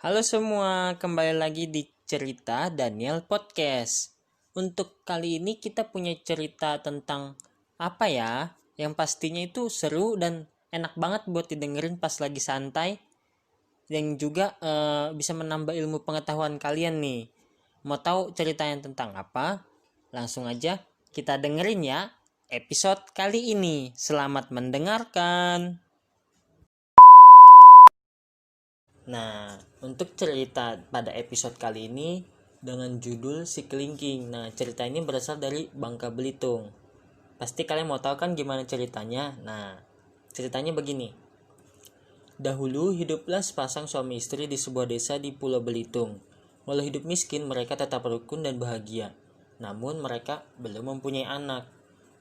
Halo semua, kembali lagi di Cerita Daniel Podcast. Untuk kali ini kita punya cerita tentang apa ya? Yang pastinya itu seru dan enak banget buat didengerin pas lagi santai. Yang juga bisa menambah ilmu pengetahuan kalian nih. Mau tahu ceritanya tentang apa? Langsung aja kita dengerin ya episode kali ini. Selamat mendengarkan. Nah, untuk cerita pada episode kali ini dengan judul Si Kelingking. Nah, cerita ini berasal dari Bangka Belitung. Pasti kalian mau tahu kan gimana ceritanya? Nah, ceritanya begini. Dahulu hiduplah sepasang suami istri di sebuah desa di Pulau Belitung. Walau hidup miskin, mereka tetap rukun dan bahagia. Namun mereka belum mempunyai anak.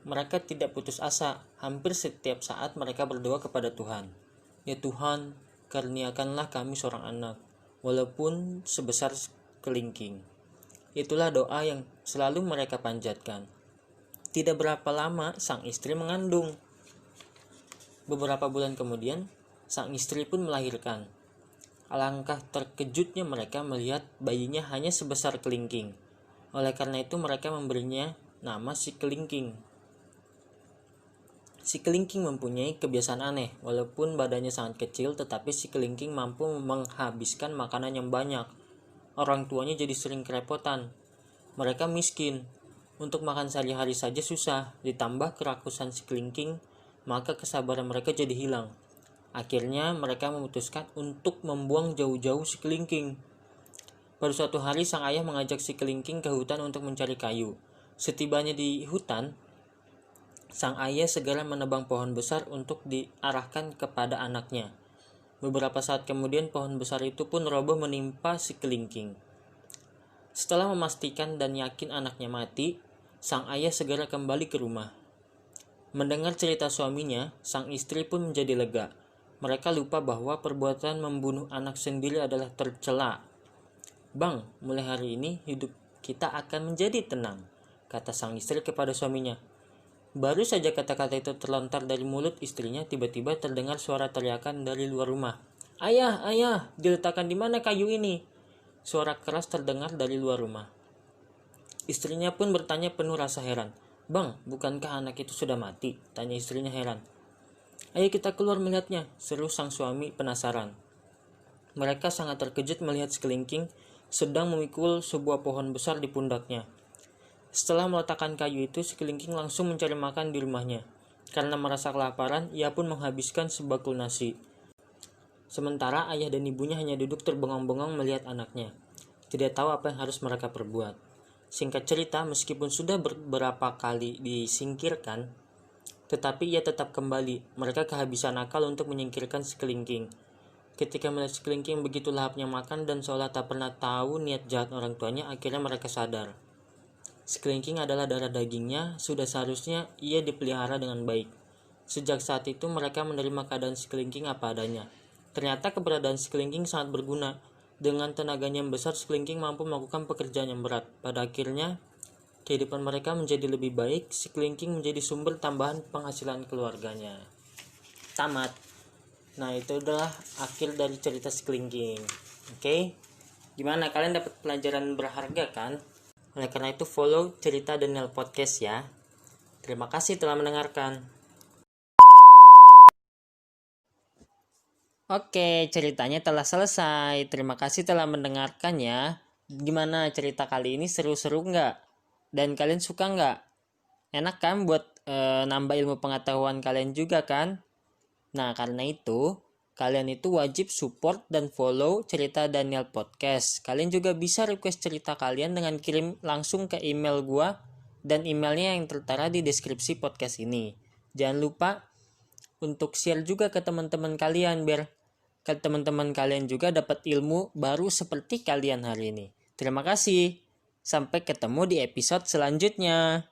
Mereka tidak putus asa. Hampir setiap saat mereka berdoa kepada Tuhan. Ya Tuhan, karuniakanlah kami seorang anak, walaupun sebesar kelingking. Itulah doa yang selalu mereka panjatkan. Tidak berapa lama, sang istri mengandung. Beberapa bulan kemudian, sang istri pun melahirkan. Alangkah terkejutnya mereka melihat bayinya hanya sebesar kelingking. Oleh karena itu mereka memberinya nama si kelingking. Si kelingking mempunyai kebiasaan aneh. Walaupun badannya sangat kecil, tetapi si kelingking mampu menghabiskan makanan yang banyak. Orang tuanya jadi sering kerepotan. Mereka miskin. Untuk makan sehari-hari saja susah. Ditambah kerakusan si kelingking, maka kesabaran mereka jadi hilang. Akhirnya mereka memutuskan untuk membuang jauh-jauh si kelingking. Pada suatu hari sang ayah mengajak si kelingking ke hutan untuk mencari kayu. Setibanya di hutan, sang ayah segera menebang pohon besar untuk diarahkan kepada anaknya. Beberapa saat kemudian pohon besar itu pun roboh menimpa si kelingking. Setelah memastikan dan yakin anaknya mati, sang ayah segera kembali ke rumah. Mendengar cerita suaminya, sang istri pun menjadi lega. Mereka lupa bahwa perbuatan membunuh anak sendiri adalah tercela. Bang, mulai hari ini hidup kita akan menjadi tenang, kata sang istri kepada suaminya. Baru saja kata-kata itu terlontar dari mulut istrinya, tiba-tiba terdengar suara teriakan dari luar rumah. Ayah, ayah, diletakkan di mana kayu ini? Suara keras terdengar dari luar rumah. Istrinya pun bertanya penuh rasa heran. Bang, bukankah anak itu sudah mati? Tanya istrinya heran. Ayo kita keluar melihatnya, seru sang suami penasaran. Mereka sangat terkejut melihat sekelingking sedang memikul sebuah pohon besar di pundaknya. Setelah meletakkan kayu itu, sekelingking langsung mencari makan di rumahnya. Karena merasa kelaparan, ia pun menghabiskan sebakul nasi. Sementara ayah dan ibunya hanya duduk terbengong-bengong melihat anaknya. Tidak tahu apa yang harus mereka perbuat. Singkat cerita, meskipun sudah beberapa kali disingkirkan, tetapi ia tetap kembali. Mereka kehabisan akal untuk menyingkirkan sekelingking. Ketika melihat sekelingking begitu lahapnya makan dan seolah tak pernah tahu niat jahat orang tuanya, akhirnya mereka sadar. Sekelingking adalah darah dagingnya, sudah seharusnya ia dipelihara dengan baik. Sejak saat itu mereka menerima keadaan sekelingking apa adanya. Ternyata keberadaan sekelingking sangat berguna. Dengan tenaganya yang besar, sekelingking mampu melakukan pekerjaan yang berat. Pada akhirnya, kehidupan mereka menjadi lebih baik, si kelingking menjadi sumber tambahan penghasilan keluarganya. Tamat. Nah, itu adalah akhir dari cerita si kelingking. Oke? Gimana? Kalian dapat pelajaran berharga kan? Oleh karena itu, follow Cerita Daniel Podcast ya. Terima kasih telah mendengarkan. Oke, ceritanya telah selesai. Terima kasih telah mendengarkan ya. Gimana cerita kali ini, seru-seru nggak? Dan kalian suka nggak? Enak kan buat nambah ilmu pengetahuan kalian juga kan? Nah, karena itu kalian itu wajib support dan follow Cerita Daniel Podcast. Kalian juga bisa request cerita kalian dengan kirim langsung ke email gua dan emailnya yang tertera di deskripsi podcast ini. Jangan lupa untuk share juga ke teman-teman kalian biar teman-teman kalian juga dapat ilmu baru seperti kalian hari ini. Terima kasih. Sampai ketemu di episode selanjutnya.